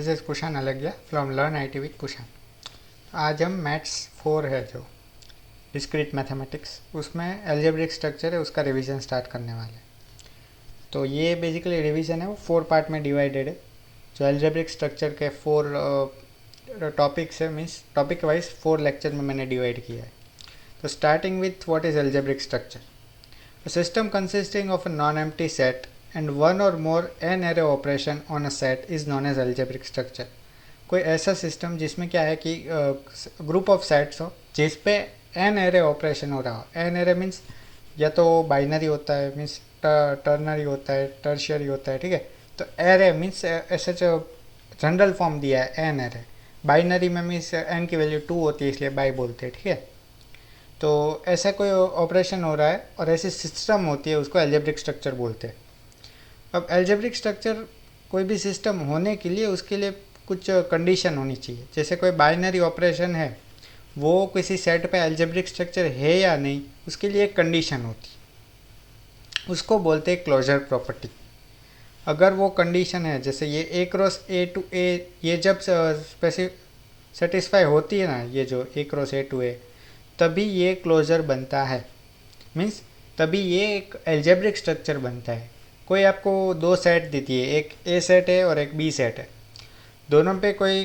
This is Kushan अलगिया from learn IT with Kushan. आज हम मैथ्स 4 है जो डिस्क्रीट मैथमेटिक्स, उसमें एल्जेब्रिक स्ट्रक्चर है, उसका रिवीजन स्टार्ट करने वाले हैं। तो ये बेसिकली रिवीजन है वो 4 पार्ट में डिवाइडेड है। जो एल्जेब्रिक स्ट्रक्चर के 4 टॉपिक्स है, मीन्स टॉपिक वाइज 4 लेक्चर में मैंने डिवाइड किया है। तो starting with what is algebraic structure, a system consisting of a non-empty set and one or more n array operation on a set is known as algebraic structure। कोई ऐसा system जिसमें क्या है कि ग्रुप ऑफ सेट्स हो जिस पे n array operation हो रहा हो। n एरे मीन्स या तो बाइनरी होता है, मीन्स टर्नरी होता है, टर्शियरी होता है, ठीक है। तो एरे मीन्स ऐसे जो जनरल फॉर्म दिया है n एरे, बाइनरी में मीन्स n की वैल्यू 2 होती है इसलिए बाई बोलते हैं, ठीक है। तो ऐसा कोई ऑपरेशन हो रहा है और ऐसी सिस्टम होती है, उसको एल्जेब्रिक स्ट्रक्चर बोलते हैं। अब एल्जेब्रिक स्ट्रक्चर कोई भी सिस्टम होने के लिए उसके लिए कुछ कंडीशन होनी चाहिए। जैसे कोई बाइनरी ऑपरेशन है, वो किसी सेट पे एल्जेब्रिक स्ट्रक्चर है या नहीं, उसके लिए एक कंडीशन होती है, उसको बोलते हैं क्लोजर प्रॉपर्टी। अगर वो कंडीशन है, जैसे ये ए क्रॉस ए टू ए, ये जब सेटिस्फाई होती है ना, ये जो ए क्रॉस ए टू ए, तभी ये क्लोजर बनता है। मीन्स तभी ये एक एल्जेब्रिक स्ट्रक्चर बनता है। कोई आपको दो सेट देती है, एक ए सेट है और एक बी सेट है, दोनों पे कोई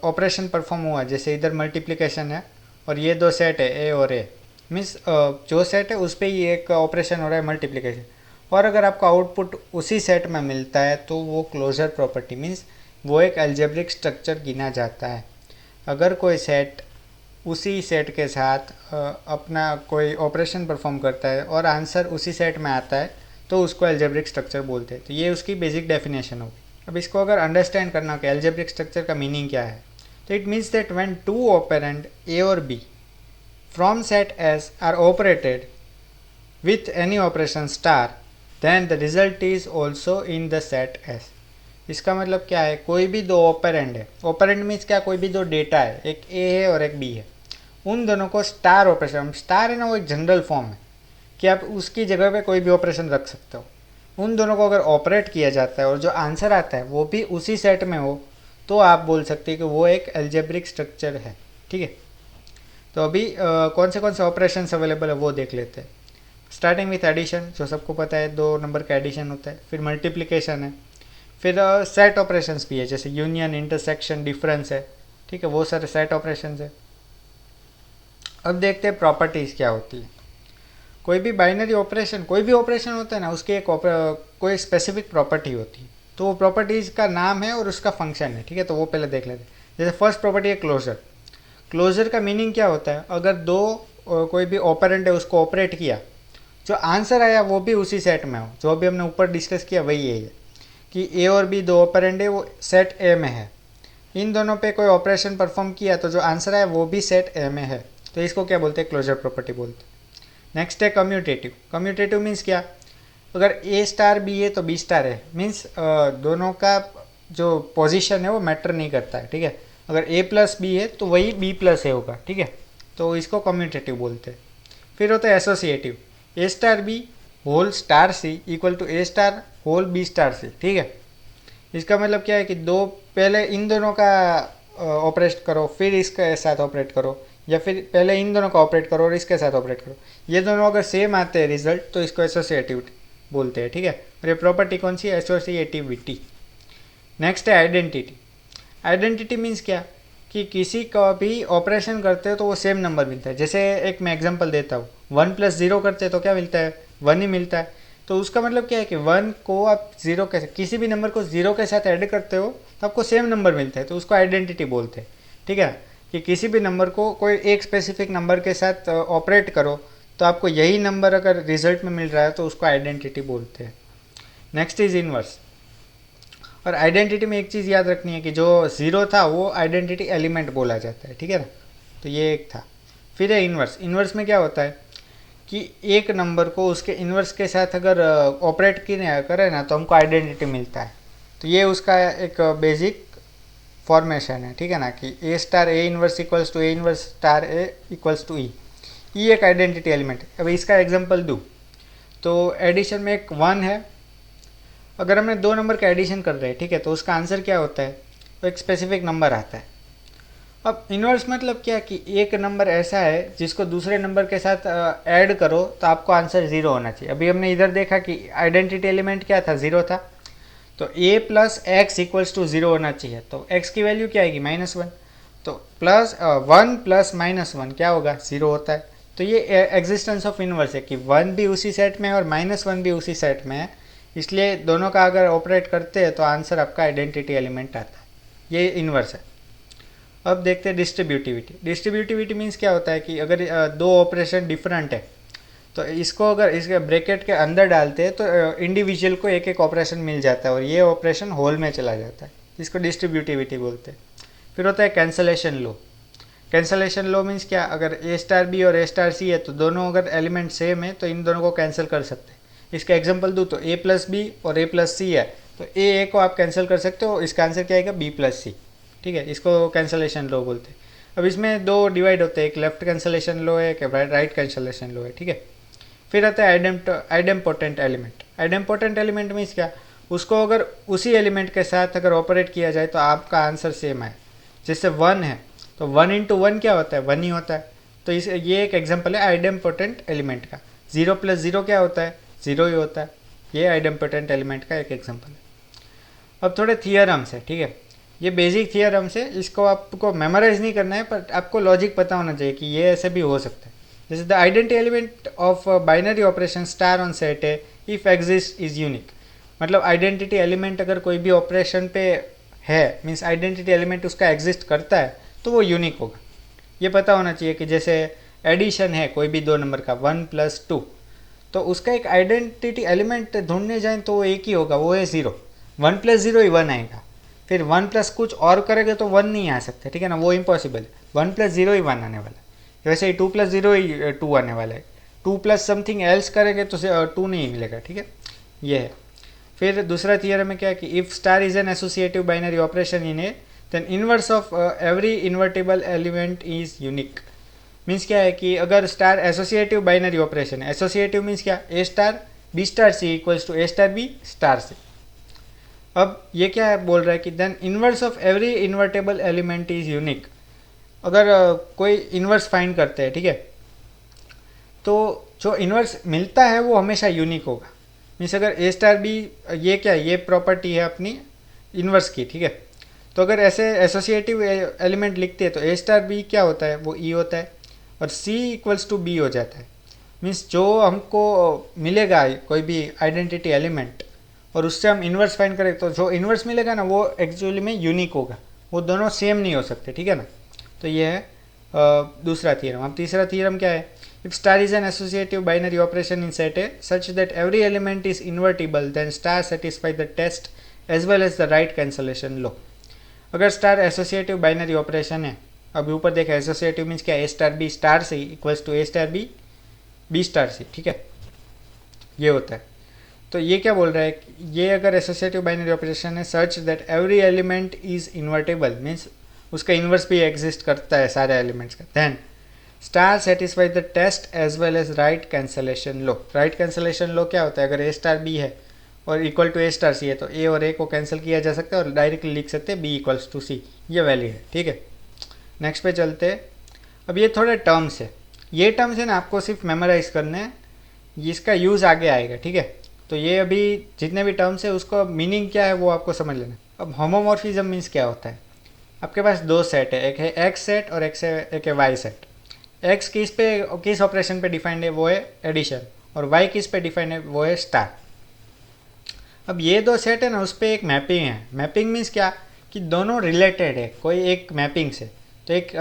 ऑपरेशन परफॉर्म हुआ, जैसे इधर मल्टीप्लिकेशन है और ये दो सेट है ए और ए, मीन्स जो सेट है उस पर ही एक ऑपरेशन हो रहा है मल्टीप्लिकेशन, और अगर आपको आउटपुट उसी सेट में मिलता है तो वो क्लोजर प्रॉपर्टी मीन्स वो एक एल्जेब्रिक स्ट्रक्चर गिना जाता है। अगर कोई सेट उसी सेट के साथ अपना कोई ऑपरेशन परफॉर्म करता है और आंसर उसी सेट में आता है तो उसको एल्जेब्रिक स्ट्रक्चर बोलते हैं। तो ये उसकी बेसिक डेफिनेशन होगी। अब इसको अगर अंडरस्टैंड करना कि एल्जेब्रिक स्ट्रक्चर का मीनिंग क्या है, तो it means that when two operand a or b from set S are operated with any operation star, then the result is also in the set S. इसका मतलब क्या है, कोई भी दो ऑपरेंड है, ऑपरेंड मीन्स क्या, कोई भी दो डेटा है, एक ए है और एक बी है, उन दोनों को स्टार ऑपरेशन, स्टार है ना वो एक जनरल फॉर्म है कि आप उसकी जगह पे कोई भी ऑपरेशन रख सकते हो। उन दोनों को अगर ऑपरेट किया जाता है और जो आंसर आता है वो भी उसी सेट में हो, तो आप बोल सकते हैं कि वो एक एल्जेब्रिक स्ट्रक्चर है, ठीक है। तो अभी कौन से ऑपरेशन अवेलेबल है वो देख लेते हैं। स्टार्टिंग विथ एडिशन, जो सबको पता है 2 नंबर का एडिशन होता है, फिर मल्टीप्लिकेशन है, फिर सेट ऑपरेशंस भी है, जैसे यूनियन, इंटरसेक्शन, डिफरेंस है, ठीक है, वो सारे सेट ऑपरेशंस है। अब देखते हैं प्रॉपर्टीज़ क्या होती है। कोई भी बाइनरी ऑपरेशन, कोई भी ऑपरेशन होता है ना, उसकी एक कोई स्पेसिफिक प्रॉपर्टी होती है, तो वो प्रॉपर्टीज़ का नाम है और उसका फंक्शन है, ठीक है। तो वो पहले देख लेते हैं। जैसे फर्स्ट प्रॉपर्टी है क्लोजर। क्लोजर का मीनिंग क्या होता है, अगर दो कोई भी ऑपरेंड है उसको ऑपरेट किया, जो आंसर आया वो भी उसी सेट में हो, जो भी हमने ऊपर डिस्कस किया वही है कि ए और बी दो ऑपरेंड है, वो सेट ए में है, इन दोनों पे कोई ऑपरेशन परफॉर्म किया तो जो आंसर आया वो भी सेट ए में है, तो इसको क्या बोलते हैं, क्लोजर प्रॉपर्टी बोलते हैं। नेक्स्ट है कम्यूटेटिव। कम्यूटेटिव मीन्स क्या, अगर ए स्टार बी है तो बी स्टार है, मीन्स दोनों का जो पोजीशन है वो मैटर नहीं करता है, ठीक है। अगर ए प्लस बी है तो वही बी प्लस ए होगा, ठीक है, तो इसको कम्यूटेटिव बोलते हैं। फिर होता है associative. A star b whole star c equal to a star whole b star c, ठीक है। इसका मतलब क्या है कि दो, पहले इन दोनों का ऑपरेट करो फिर इसके साथ ऑपरेट करो, या फिर पहले इन दोनों का ऑपरेट करो और इसके साथ ऑपरेट करो, ये दोनों अगर सेम आते हैं रिजल्ट तो इसको एसोसिएटिव बोलते हैं, ठीक है। और ये प्रॉपर्टी कौन सी है, एसोसिएटिविटी। नेक्स्ट है आइडेंटिटी। आइडेंटिटी मीन्स क्या, कि किसी का भी ऑपरेशन करते हो तो वो सेम नंबर मिलता है। जैसे एक मैं एग्जांपल देता हूँ, 1 + 0 करते हैं तो क्या मिलता है, 1 ही मिलता है। तो उसका मतलब क्या है कि 1 को आप 0 के, किसी भी नंबर को 0 के साथ ऐड करते हो तो आपको सेम नंबर मिलता है, तो उसको आइडेंटिटी बोलते हैं, ठीक है। कि किसी भी नंबर को कोई एक स्पेसिफिक नंबर के साथ ऑपरेट करो तो आपको यही नंबर अगर रिजल्ट में मिल रहा है तो उसको आइडेंटिटी बोलते हैं। Next is inverse. और आइडेंटिटी में एक चीज़ याद रखनी है कि जो 0 था वो आइडेंटिटी एलिमेंट बोला जाता है, ठीक है ना। तो ये एक था। फिर है इनवर्स। इनवर्स में क्या होता है कि एक नंबर को उसके इन्वर्स के साथ अगर ऑपरेट करें ना तो हमको आइडेंटिटी मिलता है। तो ये उसका एक बेसिक फॉर्मेशन है, ठीक है ना, कि a star a inverse equals to a inverse star a equals to e. E एक आइडेंटिटी एलिमेंट है। अब इसका एग्जांपल दूँ तो एडिशन में एक 1 है, अगर हमें 2 नंबर का एडिशन कर रहे हैं, ठीक है, तो उसका आंसर क्या होता है, एक स्पेसिफिक नंबर आता है। अब इन्वर्स मतलब क्या कि एक नंबर ऐसा है जिसको दूसरे नंबर के साथ ऐड करो तो आपको आंसर ज़ीरो होना चाहिए। अभी हमने इधर देखा कि आइडेंटिटी एलिमेंट क्या था, ज़ीरो था, तो a plus x equals to zero होना चाहिए। तो x की वैल्यू क्या आएगी, -1, तो प्लस 1 प्लस -1 क्या होगा, ज़ीरो होता है। तो ये एग्जिस्टेंस ऑफ इन्वर्स है कि 1 भी उसी सेट में है और -1 भी उसी सेट में है, इसलिए दोनों का अगर ऑपरेट करते हैं तो आंसर आपका आइडेंटिटी एलिमेंट आता है। ये इन्वर्स है। अब देखते हैं डिस्ट्रीब्यूटिविटी। डिस्ट्रीब्यूटिविटी मीन्स क्या होता है कि अगर दो ऑपरेशन डिफरेंट है तो इसको अगर इसके ब्रैकेट के अंदर डालते हैं तो इंडिविजुअल को एक एक ऑपरेशन मिल जाता है और ये ऑपरेशन होल में चला जाता है, इसको डिस्ट्रीब्यूटिविटी बोलते हैं। फिर होता है कैंसलेशन लो। कैंसलेशन लो मीन्स क्या, अगर ए स्टार बी और ए स्टार सी है तो दोनों अगर एलिमेंट सेम है तो इन दोनों को कैंसिल कर सकते हैं। इसका एग्जांपल दूँ तो ए प्लस बी और ए प्लस सी है तो ए को आप कैंसिल कर सकते हो, इसका आंसर क्या आएगा, बी प्लस सी। ठीक है, इसको कैंसलेशन लो बोलते हैं। अब इसमें दो डिवाइड होते हैं, एक लेफ्ट कैंसलेशन लो है, एक राइट कैंसलेशन लो है। ठीक है, फिर आता है idempotent element. Idempotent element means क्या, उसको अगर उसी एलिमेंट के साथ अगर ऑपरेट किया जाए तो आपका आंसर सेम है। जैसे 1 है तो 1 इंटू 1 क्या होता है, 1 ही होता है। तो इस ये एक एग्जांपल है आइडेम्पोटेंट एलिमेंट का। 0 प्लस 0 क्या होता है, 0 ही होता है। ये आइडेम्पोटेंट एलिमेंट का एक एग्जांपल है। अब थोड़े थियरम्स है। ठीक है, ये बेसिक थियरम्स है, इसको आपको मेमोराइज नहीं करना है पर आपको लॉजिक पता होना चाहिए कि ये ऐसे भी हो सकता है। जैसे the identity element of binary operation star on set है इफ एग्जिस्ट इज यूनिक। मतलब आइडेंटिटी एलिमेंट अगर कोई भी ऑपरेशन पे है, मीन्स आइडेंटिटी एलिमेंट उसका एग्जिस्ट करता है तो वो यूनिक होगा। ये पता होना चाहिए कि जैसे एडिशन है कोई भी दो नंबर का 1 प्लस 2, तो उसका एक आइडेंटिटी एलिमेंट ढूंढने जाएँ तो वो एक ही होगा, वो है 0। 1 प्लस 0 ही 1 आएगा। फिर 1 प्लस कुछ और करेंगे तो 1 नहीं आ सकता। ठीक है ना, वो इम्पॉसिबल है। 1 प्लस 0 ही 1 आने वाला है। वैसे ही 2 प्लस 0 ही 2 आने वाला है। 2 प्लस समथिंग एल्स करेंगे तो 2 नहीं मिलेगा। ठीक है, ये है। फिर दूसरा थियरम में क्या है कि if star is an associative binary operation in A then inverse of every invertible element is unique. Means क्या है कि अगर स्टार एसोसिएटिव बाइनरी ऑपरेशन है, एसोसिएटिव मीन्स क्या, a star b star c equals to a star b star c. अब ये क्या है बोल रहा है कि then inverse of every invertible element is unique. अगर कोई इन्वर्स फाइंड करते हैं, ठीक है, तो जो इन्वर्स मिलता है वो हमेशा यूनिक होगा। मीन्स अगर ए स्टार बी, ये क्या है, ये प्रॉपर्टी है अपनी इन्वर्स की। ठीक है, तो अगर ऐसे एसोसिएटिव एलिमेंट लिखते हैं तो ए स्टार बी क्या होता है, वो ई होता है और सी इक्वल्स टू बी हो जाता है। मीन्स जो हमको मिलेगा कोई भी आइडेंटिटी एलिमेंट और उससे हम इन्वर्स फाइंड करें तो जो इन्वर्स मिलेगा ना वो एक्चुअली में यूनिक होगा, वो दोनों सेम नहीं हो सकते। ठीक है ना, तो ये है दूसरा थ्योरम। अब तीसरा थ्योरम क्या है, if star is an associative binary operation in set A such that every element is invertible then star satisfy the test as well as the right cancellation law. अगर स्टार एसोसिएटिव बाइनरी ऑपरेशन है, अभी ऊपर देखा associative means क्या, a star b star c equals to a star b b star c. ठीक है, ये होता है। तो ये क्या बोल रहा है, ये अगर एसोसिएटिव बाइनरी ऑपरेशन है such that every element is invertible, means उसका इन्वर्स भी एग्जिस्ट करता है सारे एलिमेंट्स का, then star satisfy the test as well as right cancellation law. Right cancellation law क्या होता है, अगर ए स्टार बी है और equal to a star c है तो ए और ए को कैंसिल किया जा सकता है और डायरेक्टली लिख सकते हैं बी इक्वल्स टू सी, ये वैल्यू है। ठीक है, नेक्स्ट पे चलते हैं। अब ये थोड़े टर्म्स है, ये टर्म्स है ना आपको सिर्फ मेमोराइज करने हैं, इसका यूज़ आगे आएगा। ठीक है, तो ये अभी जितने भी टर्म्स है उसको मीनिंग क्या है वो आपको समझ लेना। अब होमोमॉर्फिज्म मीन्स क्या होता है, आपके पास दो सेट है, एक है एक्स सेट और एक है वाई सेट। एक्स किस ऑपरेशन पे डिफाइंड है, वो है एडिशन, और वाई किस पे डिफाइंड है, वो है स्टार। अब ये दो सेट है ना उस पर एक मैपिंग है। मैपिंग मीन्स क्या कि दोनों रिलेटेड है कोई एक मैपिंग से। तो एक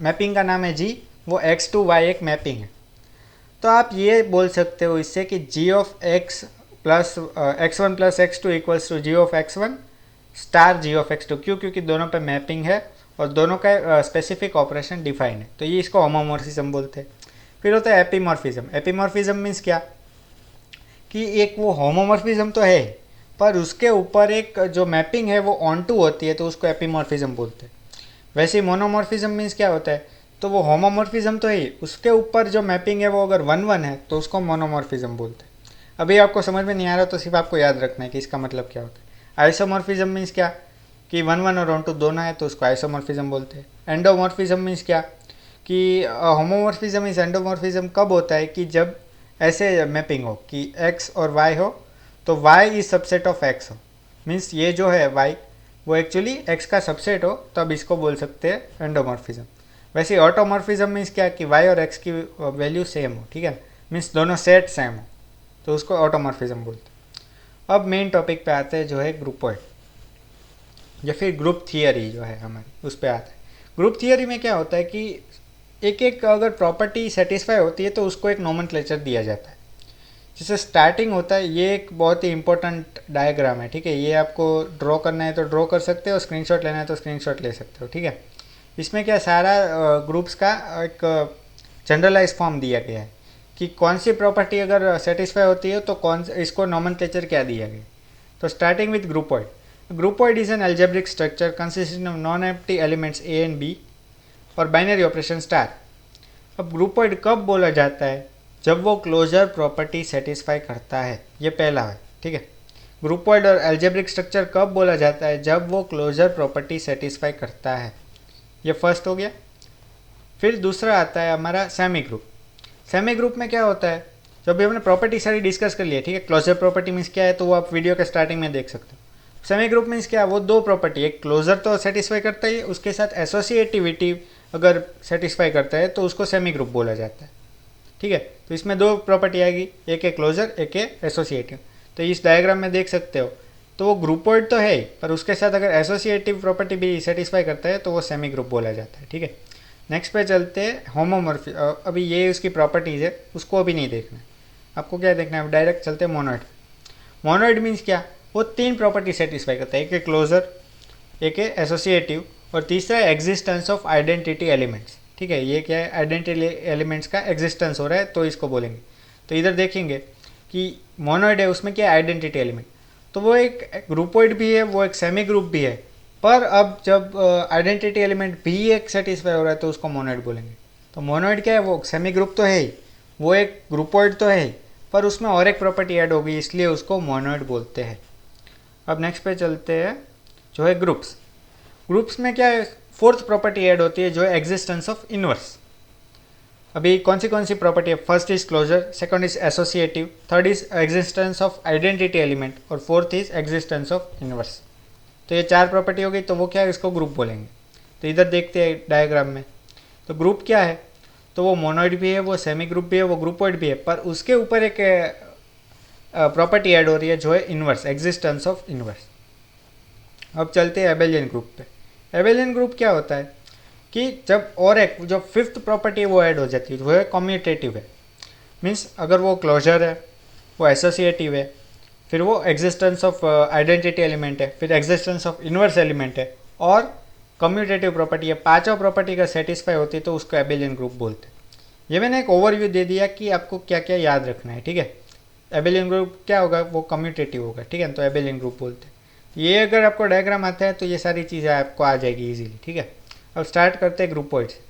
मैपिंग का नाम है जी, वो एक्स टू वाई एक मैपिंग है। तो आप ये बोल सकते हो इससे कि g of x plus x1 plus x2 equals to g of x1 star g of x2। क्यों, क्योंकि दोनों पे मैपिंग है और दोनों का स्पेसिफिक ऑपरेशन डिफाइंड है, तो ये इसको होमोमॉर्फिज्म बोलते हैं। फिर होता है एपीमॉर्फिज्म। एपीमॉर्फिज्म मीन्स क्या कि एक वो होमोमॉर्फिज्म तो है पर उसके ऊपर एक जो मैपिंग है वो ऑन टू होती है, तो उसको एपीमॉर्फिज्म बोलते हैं। वैसे ही मोनोमॉर्फिज्म मीन्स क्या होता है, तो वो होमोमॉर्फिज्म तो है, उसके ऊपर जो मैपिंग है वो अगर 1-1 है तो उसको मोनोमॉर्फिज्म बोलते हैं। अभी आपको समझ में नहीं आ रहा तो सिर्फ आपको याद रखना है कि इसका मतलब क्या होता है। आइसोमॉर्फिज्म मीन्स क्या कि 1 1 और 1 2 दोनों है तो उसको आइसोमॉर्फिज्म बोलते हैं। एंडोमॉर्फिज्म मीन्स क्या कि होमोमॉर्फिज्म इज एंडोमॉर्फिज्म कब होता है कि जब ऐसे मैपिंग हो कि x और y हो तो y is subset of x हो, मीन्स ये जो है y वो एक्चुअली x का सबसेट हो, तब इसको बोल सकते हैं एंडोमॉर्फिज्म। वैसे ऑटोमॉर्फिज्म मीन्स क्या कि y और x की वैल्यू सेम हो, ठीक है, मीन्स दोनों सेट सेम हो तो उसको ऑटोमॉर्फिज्म बोलते हैं। अब मेन टॉपिक पे आते हैं जो है ग्रुपॉइड या फिर ग्रुप थियरी जो है हमारी, उस पर आता है। ग्रुप थियरी में क्या होता है कि एक एक अगर प्रॉपर्टी सेटिस्फाई होती है तो उसको एक नोमेनक्लेचर दिया जाता है। जैसे स्टार्टिंग होता है, ये एक बहुत ही इंपॉर्टेंट डायग्राम है, ठीक है, ये आपको ड्रॉ करना है तो ड्रॉ कर सकते हो, स्क्रीनशॉट लेना है तो स्क्रीनशॉट ले सकते हो, ठीक है। इसमें क्या सारा ग्रुप्स का एक जनरलाइज फॉर्म दिया गया है कि कौन सी प्रॉपर्टी अगर सेटिस्फाई होती है तो कौन इसको नोमेनक्लेचर क्या दिया गया। तो starting with groupoid. Groupoid is an algebraic structure consisting of non empty elements a and b और बाइनरी ऑपरेशन स्टार। अब ग्रुपॉइड कब बोला जाता है? जब वो क्लोजर प्रॉपर्टी सेटिस्फाई करता है, ये पहला है, ठीक है। ग्रुपॉइड और अलजेब्रिक स्ट्रक्चर कब बोला जाता है? जब वो क्लोजर प्रॉपर्टी सेटिस्फाई करता है, ये फर्स्ट हो गया। फिर दूसरा आता है हमारा सेमी ग्रुप। सेमी ग्रुप में क्या होता है, जब भी हमने प्रॉपर्टी सारी डिस्कस कर लिया, ठीक है, क्लोजर प्रॉपर्टी मीन्स क्या है तो वो आप वीडियो के स्टार्टिंग में देख सकते हो। सेमी ग्रुप मीन्स क्या, वो दो प्रॉपर्टी, एक क्लोजर तो सेटिस्फाई करता ही, उसके साथ एसोसिएटिविटी अगर सेटिस्फाई करता है तो उसको सेमी ग्रुप बोला जाता है, ठीक है। तो इसमें दो प्रॉपर्टी आएगी, एक है क्लोजर, एक है एसोसिएटिव। तो इस डायग्राम में देख सकते हो, तो वो ग्रुपॉइड तो है ही, पर उसके साथ अगर एसोसिएटिव प्रॉपर्टी भी सेटिस्फाई करता है तो वो सेमी ग्रुप बोला जाता है, ठीक है। नेक्स्ट पे चलते हैं होमोमॉर्फी। अभी ये उसकी प्रॉपर्टीज़ है, उसको अभी नहीं देखना है, आपको क्या देखना है, डायरेक्ट चलते हैं मोनोइड। मोनोइड मीन्स क्या, वो तीन प्रॉपर्टी सेटिस्फाई करता है, एक है क्लोजर, एक है एसोसिएटिव और तीसरा है एग्जिस्टेंस ऑफ आइडेंटिटी एलिमेंट्स, ठीक है। ये क्या है, आइडेंटिटी एलिमेंट्स का एग्जिस्टेंस हो रहा है तो इसको बोलेंगे। तो इधर देखेंगे कि मोनोइड है, उसमें क्या है, आइडेंटिटी एलिमेंट, तो वो एक ग्रुपॉइड भी है, वो एक सेमी ग्रुप भी है। पर अब जब आइडेंटिटी एलिमेंट भी एक सेटिस्फाई हो रहा है तो उसको मोनोइड बोलेंगे। तो मोनोइड क्या है, वो सेमी ग्रुप तो है ही, वो एक ग्रुपॉइड तो है ही, पर उसमें और एक प्रॉपर्टी ऐड होगी, इसलिए उसको मोनोइड बोलते हैं। अब नेक्स्ट पे चलते हैं जो है ग्रुप्स। ग्रुप्स में क्या है, फोर्थ प्रॉपर्टी ऐड होती है जो है एग्जिस्टेंस ऑफ इनवर्स। अभी कौन सी प्रॉपर्टी है, first is closure, second is associative, third is existence of identity element और fourth is existence of inverse. तो ये चार प्रॉपर्टी हो गई, तो वो क्या है, इसको ग्रुप बोलेंगे। तो इधर देखते हैं डायग्राम में, तो ग्रुप क्या है, तो वो मोनोइड भी है, वो सेमी ग्रुप भी है, वो ग्रुपॉइड भी है, पर उसके ऊपर एक प्रॉपर्टी ऐड हो रही है जो है इनवर्स, एग्जिस्टेंस ऑफ इनवर्स। अब चलते हैं एबेलियन ग्रुप पे। एबेलियन ग्रुप क्या होता है कि जब और एक जो फिफ्थ प्रॉपर्टी है वो ऐड हो जाती है, वो है कम्यूटेटिव है, मीन्स अगर वो क्लोजर है, वो एसोसिएटिव है, फिर वो एग्जिस्टेंस ऑफ आइडेंटिटी एलिमेंट है, फिर एग्जिस्टेंस ऑफ इनवर्स एलिमेंट है और कम्यूटेटिव प्रॉपर्टी है, पांचों प्रॉपर्टी का सेटिस्फाई होती है तो उसको एबेलियन ग्रुप बोलते हैं। ये मैंने एक ओवरव्यू दे दिया कि आपको क्या क्या याद रखना है, ठीक है। एबेलियन ग्रुप क्या होगा, वो कम्यूटेटिव होगा, ठीक है, तो एबेलियन ग्रुप बोलते हैं। ये अगर आपको डायग्राम आता है तो ये सारी चीज़ें आपको आ जाएगी इजीली, ठीक है। अब स्टार्ट करते हैं ग्रुपॉइड से।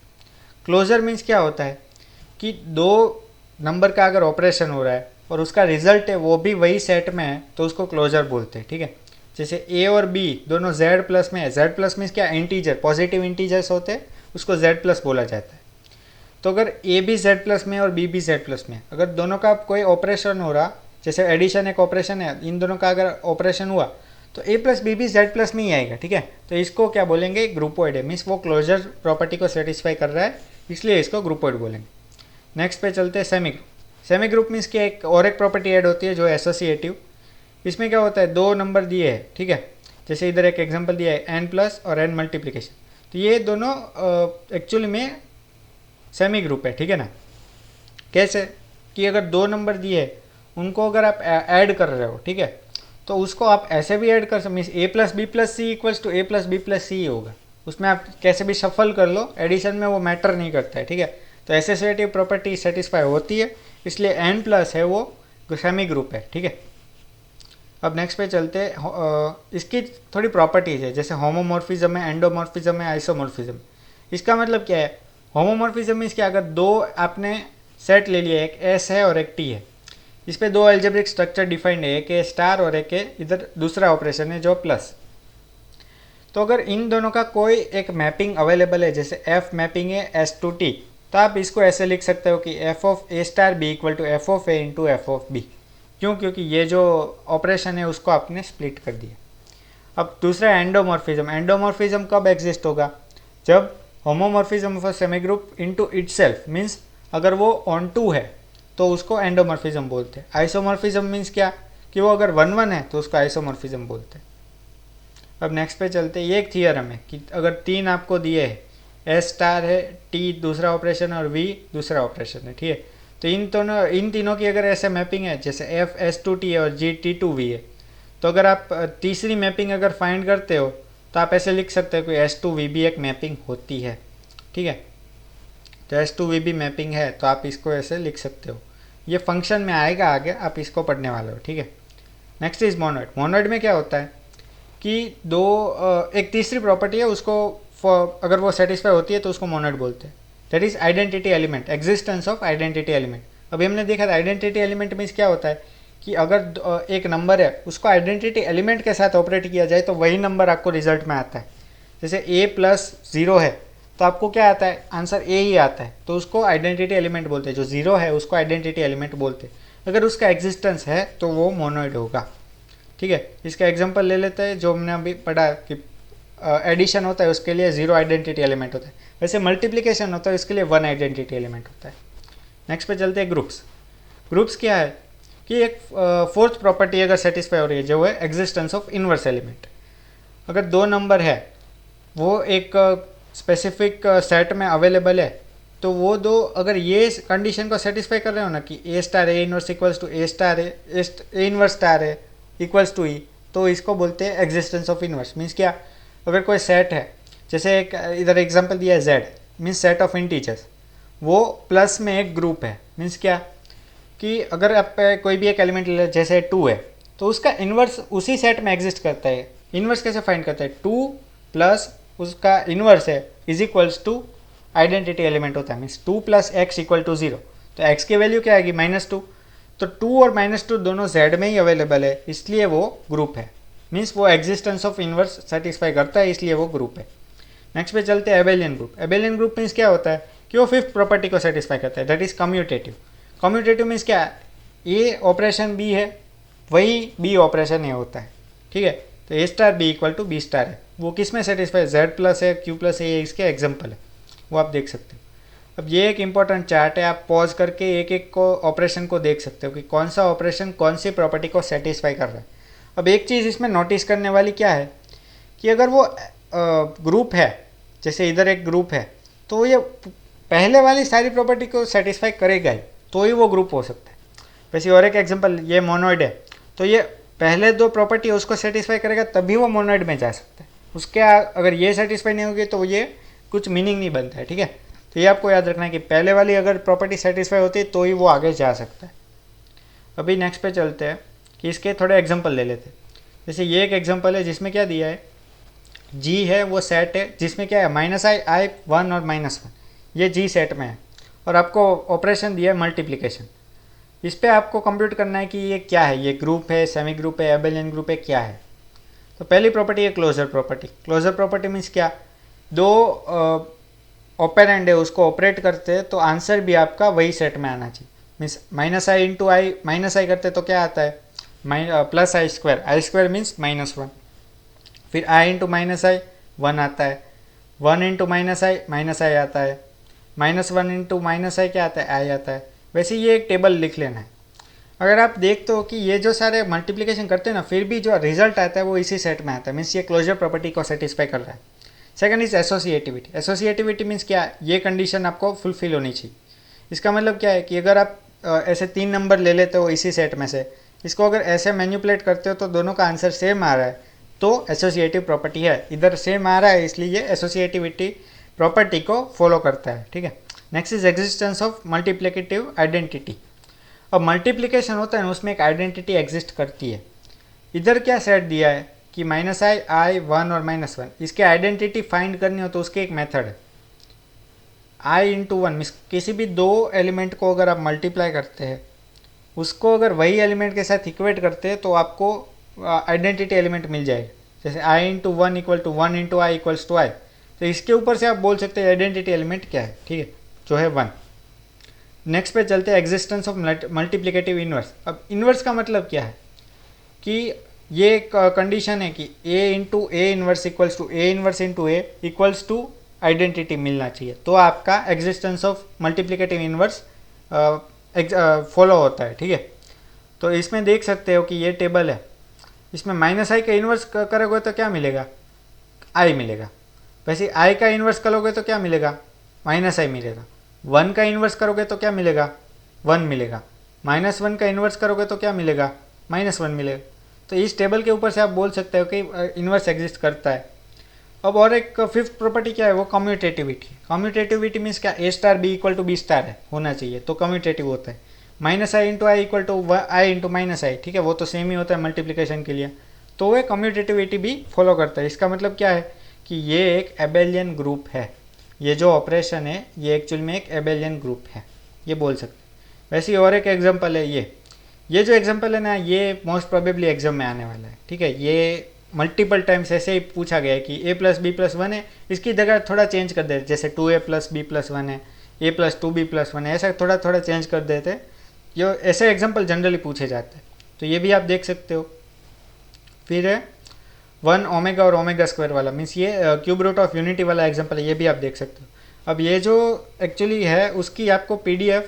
क्लोजर मीन्स क्या होता है कि दो नंबर का अगर ऑपरेशन हो रहा है और उसका रिजल्ट है वो भी वही सेट में है तो उसको क्लोजर बोलते हैं, ठीक है। जैसे ए और बी दोनों जेड प्लस में है, जेड प्लस मीन्स क्या, इंटीजर, पॉजिटिव इंटीजर्स होते हैं, उसको जेड प्लस बोला जाता है। तो अगर ए भी जेड प्लस में और बी भी जेड प्लस में, अगर दोनों का कोई ऑपरेशन हो रहा, जैसे एडिशन एक ऑपरेशन है, इन दोनों का अगर ऑपरेशन हुआ तो ए प्लस बी भी जेड प्लस में ही आएगा, ठीक है। तो इसको क्या बोलेंगे, ग्रुपॉइड है, मीन्स वो क्लोजर प्रॉपर्टी को सेटिस्फाई कर रहा है, इसलिए इसको ग्रुपॉइड बोलेंगे। नेक्स्ट पे चलते हैं semi group. Semi group means की एक और एक प्रॉपर्टी ऐड होती है जो एसोसिएटिव। इसमें क्या होता है, दो नंबर दिए हैं, ठीक है, जैसे इधर एक एग्जांपल दिया है एन प्लस और एन मल्टीप्लिकेशन, तो ये दोनों एक्चुअली में सेमी ग्रुप है, ठीक है ना। कैसे कि अगर दो नंबर दिए उनको अगर आप ऐड कर रहे हो, ठीक है, तो उसको आप ऐसे भी ऐड कर सकते, means a plus b plus c equals to a plus b plus c होगा, उसमें आप कैसे भी शफल कर लो, एडिशन में वो मैटर नहीं करता है, ठीक है। तो एसोसिएटिव प्रॉपर्टी सेटिस्फाई होती है, इसलिए एन प्लस है वो सेमी ग्रुप है, ठीक है। अब नेक्स्ट पे चलते हैं, इसकी थोड़ी प्रॉपर्टीज है, जैसे होमोमॉर्फिज्म है, एंडोमॉर्फिज्म है, आइसोमॉर्फिज्म। इसका मतलब क्या है, होमोमॉर्फिज्म मीन्स क्या, अगर दो आपने सेट ले लिया, एक एस है और एक टी है, इस पे दो अलजेब्रिक स्ट्रक्चर डिफाइंड है, एक है स्टार और एक है इधर दूसरा ऑपरेशन है जो प्लस। तो अगर इन दोनों का कोई एक मैपिंग अवेलेबल है, जैसे एफ मैपिंग है एस टू टी, तो आप इसको ऐसे लिख सकते हो कि f of a star b equal to f of a into f of b. क्यों? क्योंकि ये जो ऑपरेशन है उसको आपने स्प्लिट कर दिया। अब दूसरा एंडोमॉर्फिज्म। एंडोमॉर्फिज्म कब एग्जिस्ट होगा? जब homomorphism of a semi group into itself, means अगर वो ऑन टू है तो उसको एंडोमॉर्फिज्म बोलते हैं। आइसोमॉर्फिज्म मींस क्या? कि वो अगर वन वन है तो उसको आइसोमॉर्फिज्म बोलते हैं। अब नेक्स्ट पे चलते हैं। ये एक थियरम है कि अगर तीन आपको दिए है, एस स्टार है, टी दूसरा ऑपरेशन और वी दूसरा ऑपरेशन है, ठीक है, तो इन तीनों की अगर ऐसे मैपिंग है, जैसे एफ एस टू टी है और जी टी टू वी है, तो अगर आप तीसरी मैपिंग अगर फाइंड करते हो तो आप ऐसे लिख सकते हो कि एस टू वी भी एक मैपिंग होती है, ठीक है। तो एस टू वी भी मैपिंग है तो आप इसको ऐसे लिख सकते हो। ये फंक्शन में आएगा आगे, आप इसको पढ़ने वाले हो, ठीक है। Next is monoid. मोनोइड में क्या होता है कि एक तीसरी प्रॉपर्टी है, उसको अगर वो सेटिस्फाई होती है तो उसको मोनोइड बोलते हैं। That is identity element, existence of identity element. अभी हमने देखा था आइडेंटिटी एलिमेंट मीन्स क्या होता है कि अगर एक नंबर है उसको आइडेंटिटी एलिमेंट के साथ ऑपरेट किया जाए तो वही नंबर आपको रिजल्ट में आता है। जैसे a प्लस ज़ीरो है तो आपको क्या आता है? आंसर a ही आता है, तो उसको आइडेंटिटी एलिमेंट बोलते हैं। जो ज़ीरो है उसको आइडेंटिटी एलिमेंट बोलते हैं। अगर उसका एग्जिस्टेंस है तो वो मोनोइड होगा, ठीक है। इसका एग्जांपल ले लेते हैं जो हमने अभी पढ़ा कि एडिशन होता है उसके लिए ज़ीरो आइडेंटिटी एलिमेंट होता है, वैसे मल्टीप्लिकेशन होता है उसके लिए वन आइडेंटिटी एलिमेंट होता है। नेक्स्ट पे चलते हैं ग्रुप्स। ग्रुप्स क्या है कि एक फोर्थ प्रॉपर्टी अगर सेटिस्फाई हो रही है जो है एग्जिस्टेंस ऑफ इनवर्स एलिमेंट। अगर दो नंबर है वो एक स्पेसिफिक सेट में अवेलेबल है तो वो दो अगर ये कंडीशन को सेटिस्फाई कर रहे हो ना कि a star a inverse equals to a star a inverse star a equals to e, तो इसको बोलते हैं एग्जिस्टेंस ऑफ इनवर्स। मीन्स क्या? अगर कोई सेट है, जैसे एक इधर एग्जांपल दिया है Z, means set of integers, वो प्लस में एक ग्रुप है। मीन्स क्या कि अगर आप कोई भी एक एलिमेंट ले, जैसे 2 है, तो उसका इन्वर्स उसी सेट में एग्जिस्ट करता है। इन्वर्स कैसे फाइंड करता है? 2 प्लस उसका इन्वर्स है is equals to identity element होता है। Means 2 plus x equal to 0, तो एक्स की वैल्यू क्या आएगी? -2। तो 2 और -2 दोनों जेड में ही अवेलेबल है, इसलिए वो ग्रुप है। मीन्स वो एग्जिस्टेंस ऑफ इन्वर्स सेटिस्फाई करता है, इसलिए वो ग्रुप है। नेक्स्ट पे चलते हैं Abelian group. Abelian group means क्या होता है कि वो फिफ्थ प्रॉपर्टी को सेटिस्फाई करता है, that is commutative. Commutative means क्या? ए ऑपरेशन बी है वही बी ऑपरेशन ए होता है, ठीक है। तो a star b equal to b star है, वो किस में सेटिस्फाई? जेड प्लस है, क्यू प्लस है, ये इसके एग्जाम्पल है, वो आप देख सकते हो। अब ये एक इंपॉर्टेंट चार्ट है, आप पॉज करके एक एक को ऑपरेशन को देख सकते हो कि कौन सा ऑपरेशन कौन सी प्रॉपर्टी को सेटिस्फाई कर रहा है। अब एक चीज़ इसमें नोटिस करने वाली क्या है कि अगर वो ग्रुप है, जैसे इधर एक ग्रुप है, तो ये पहले वाली सारी प्रॉपर्टी को सेटिस्फाई करेगा ही, तो ही वो ग्रुप हो सकता है। वैसे और एक एग्जांपल, ये मोनोइड है तो ये पहले दो प्रॉपर्टी उसको सेटिस्फाई करेगा तभी वो मोनोइड में जा सकता है। उसके अगर ये सेटिस्फाई नहीं होगी तो ये कुछ मीनिंग नहीं बनता है, ठीक है। तो ये आपको याद रखना है कि पहले वाली अगर प्रॉपर्टी सेटिस्फाई होती है तो ही वो आगे जा सकता है। अभी नेक्स्ट पे चलते हैं कि इसके थोड़े एग्जांपल ले लेते हैं। जैसे ये एक एग्जांपल है जिसमें क्या दिया है, जी है वो सेट है जिसमें क्या है -i 1 और -1, ये जी सेट में है और आपको ऑपरेशन दिया है मल्टीप्लिकेशन। इस पर आपको कंप्यूट करना है कि ये क्या है, ये ग्रुप है, सेमी ग्रुप है, एबेलियन ग्रुप है, क्या है। तो पहली प्रॉपर्टी है closure property. Closure property means क्या? दो ऑपरेंड है उसको ऑपरेट करते हैं तो आंसर भी आपका वही सेट में आना चाहिए। Means -i into I -i करते तो क्या आता है? +i², i² मीन्स -1, फिर i इंटू -i 1 आता है, 1 इंटू -i आता है, -1 इंटू -i क्या आता है? i आता है। वैसे ये एक टेबल लिख लेना है। अगर आप देखते हो कि ये जो सारे मल्टीप्लिकेशन करते हैं ना, फिर भी जो रिजल्ट आता है वो इसी सेट में आता है, मीन्स ये क्लोजर प्रॉपर्टी को सेटिस्फाई कर रहा है। Second is associativity. Associativity means क्या? ये कंडीशन आपको फुलफिल होनी चाहिए। इसका मतलब क्या है कि अगर आप ऐसे 3 नंबर ले लेते हो इसी सेट में से, इसको अगर ऐसे मैन्युपुलेट करते हो तो दोनों का आंसर सेम आ रहा है, तो एसोसिएटिव प्रॉपर्टी है। इधर सेम आ रहा है इसलिए ये एसोसिएटिविटी प्रॉपर्टी को फॉलो करता है, ठीक है। Next is existence of multiplicative identity. अब मल्टीप्लिकेशन होता है ना, उसमें एक आइडेंटिटी एग्जिस्ट करती है। इधर क्या सेट दिया है कि -i 1 और -1, इसके आइडेंटिटी फाइंड करनी हो तो उसकी एक मेथड है i इंटू 1, मीन्स किसी भी दो एलिमेंट को अगर आप मल्टीप्लाई करते हैं, उसको अगर वही एलिमेंट के साथ इक्वेट करते हैं तो आपको आइडेंटिटी एलिमेंट मिल जाएगा। जैसे i into one equal to one into i equals to i, तो इसके ऊपर से आप बोल सकते हैं आइडेंटिटी एलिमेंट क्या है, ठीक है, जो है 1। नेक्स्ट पे चलते हैं एग्जिस्टेंस ऑफ मल्टीप्लिकेटिव इन्वर्स। अब इन्वर्स का मतलब क्या है कि ये एक कंडीशन है कि a into a inverse equals to a inverse into a equals to identity मिलना चाहिए, तो आपका existence of multiplicative inverse follow होता है, ठीक है। तो इसमें देख सकते हो कि ये टेबल है, इसमें माइनस आई का इन्वर्स करोगे तो क्या मिलेगा, आई मिलेगा। वैसे आई का इन्वर्स करोगे तो क्या मिलेगा, माइनस आई मिलेगा। 1 का इन्वर्स करोगे तो क्या मिलेगा, 1 मिलेगा। -1 का इन्वर्स करोगे तो क्या मिलेगा, -1 मिलेगा। तो इस टेबल के ऊपर से आप बोल सकते हो कि इन्वर्स एग्जिस्ट करता है। अब और एक फिफ्थ प्रॉपर्टी क्या है, वो कम्यूटेटिविटी। कम्यूटेटिविटी मीन्स क्या, a star b equal to b star है, होना चाहिए, तो कम्यूटेटिव होता है। -i into i equal to i into -i, ठीक है, वो तो सेम ही होता है मल्टीप्लिकेशन के लिए, तो वह कम्यूटेटिविटी भी फॉलो करता है। इसका मतलब क्या है कि ये एक एबेलियन ग्रुप है, ये जो ऑपरेशन है ये एक्चुअल में एक एबेलियन ग्रुप है, ये बोल सकते हैं। वैसे ही और एक एग्जांपल है, ये जो एग्जांपल है ना, ये मोस्ट प्रोबेबली एग्जाम में आने वाला है, ठीक है। ये मल्टीपल टाइम्स ऐसे ही पूछा गया है कि a प्लस बी प्लस 1 है, इसकी जगह थोड़ा चेंज कर देते, जैसे 2a प्लस बी प्लस 1 है, a प्लस 2b प्लस 1 है, ऐसा थोड़ा थोड़ा चेंज कर देते। ये ऐसे एग्जांपल जनरली पूछे जाते हैं, तो ये भी आप देख सकते हो। फिर है 1 ओमेगा और ओमेगा स्क्वायर वाला, मीन्स ये क्यूब रूट ऑफ यूनिटी वाला एग्जांपल है, ये भी आप देख सकते हो। अब ये जो एक्चुअली है उसकी आपको PDF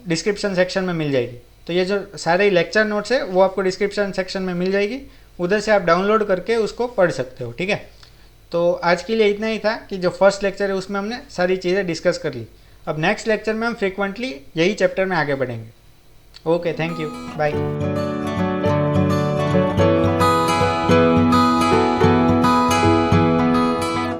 डिस्क्रिप्शन सेक्शन में मिल जाएगी, तो ये जो सारे लेक्चर नोट्स है वो आपको डिस्क्रिप्शन सेक्शन में मिल जाएगी, उधर से आप डाउनलोड करके उसको पढ़ सकते हो, ठीक है। तो आज के लिए इतना ही था कि जो फर्स्ट लेक्चर है उसमें हमने सारी चीज़ें डिस्कस कर ली। अब नेक्स्ट लेक्चर में हम फ्रीक्वेंटली यही चैप्टर में आगे बढ़ेंगे। Okay, thank you, bye.